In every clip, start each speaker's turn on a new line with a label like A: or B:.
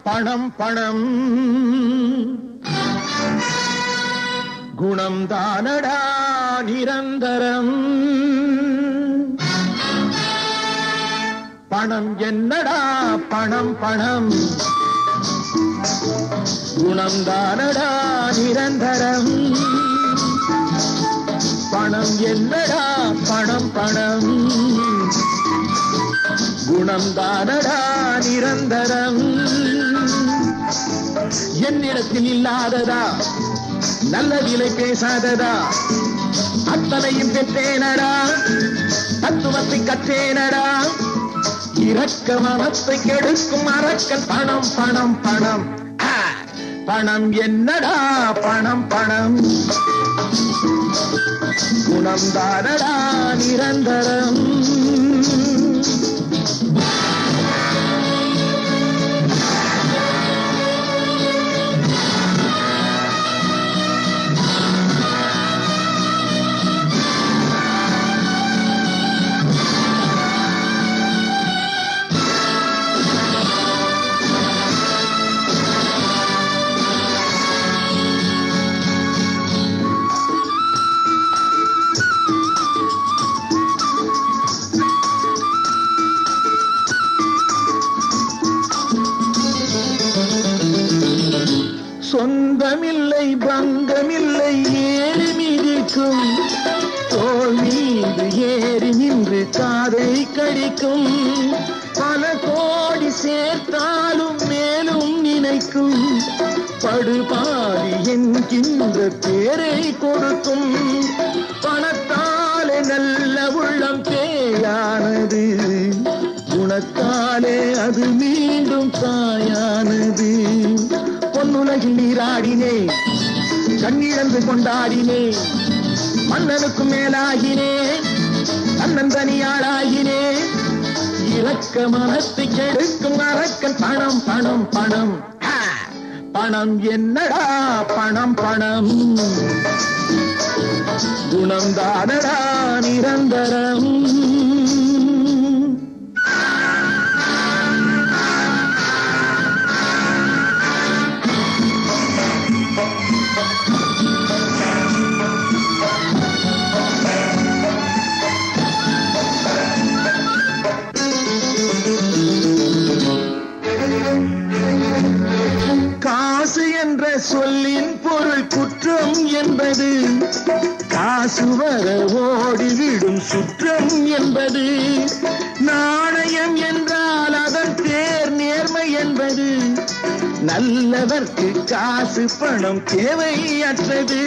A: பணம் பணம் குணம் தானடா நிரந்தரம். பணம் என்னடா பணம் பணம் குணம் தானடா நிரந்தரம். பணம் என்னடா பணம் பணம் குணம் தானடா நிரந்தரம். என்னிடத்தில் இல்லாததா நல்ல விலை பேசாததா அத்தனையும் பெற்றேனடா தத்துவத்தை கற்றேனடா. இரக்க மனத்தை கெடுக்கும் அரக்கன் பணம் பணம் பணம். பணம் என்னடா பணம் பணம் குணம் தானடா நிரந்தரம். சொந்தமில்லை பந்தமில்லை ஏறி மிதிக்கும் தோல் மீது ஏறி நின்று காதை கடிக்கும். பல கோடி சேர்த்தாலும் மேலும் நினைக்கும் படுபாடி என்கின்ற பேரை கொடுக்கும். பணத்தாலே நல்ல உள்ளம் பேயானது குணத்தாலே அது மீண்டும் தாயானது. பொன்னுலகில் நீராடினே கண்ணிழந்து கொண்டாடினே மன்னனுக்கு மேலாகினே தன்னன் தனியாளாகினே. இரக்க மனத்தை கெடுக்கும் அரக்கன் பணம் பணம் பணம். பணம் என்னடா பணம் பணம் குணம் தானடா நிரந்தரம். காசு என்ற சொல்லின் பொருள் குற்றம் என்பது காசு வர ஓடிவிடும் சுற்றம் என்பது. நாணயம் என்றால் அதன் பேர் நேர்மை என்பது. நல்லவர்க்கு காசு பணம் தேவையற்றது.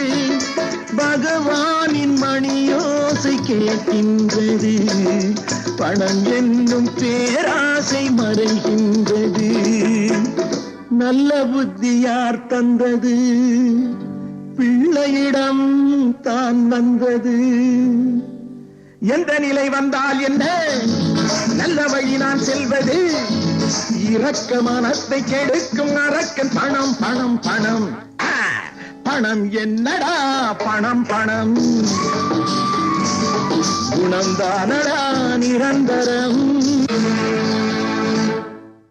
A: பகவானின் மணியோசை கேட்கின்றது. பணம் என்னும் பேராசை மறைகின்றது. நல்ல புத்தி யார் தந்தது பிள்ளையிடம் தான் வந்தது. எந்த நிலை வந்தால் என்ன நல்ல வழி நான் செல்வது. இரக்க மனத்தை கெடுக்கும் அரக்கன் பணம் பணம் பணம். பணம் என்னடா பணம் பணம் குணம் தானடா நிரந்தரம்.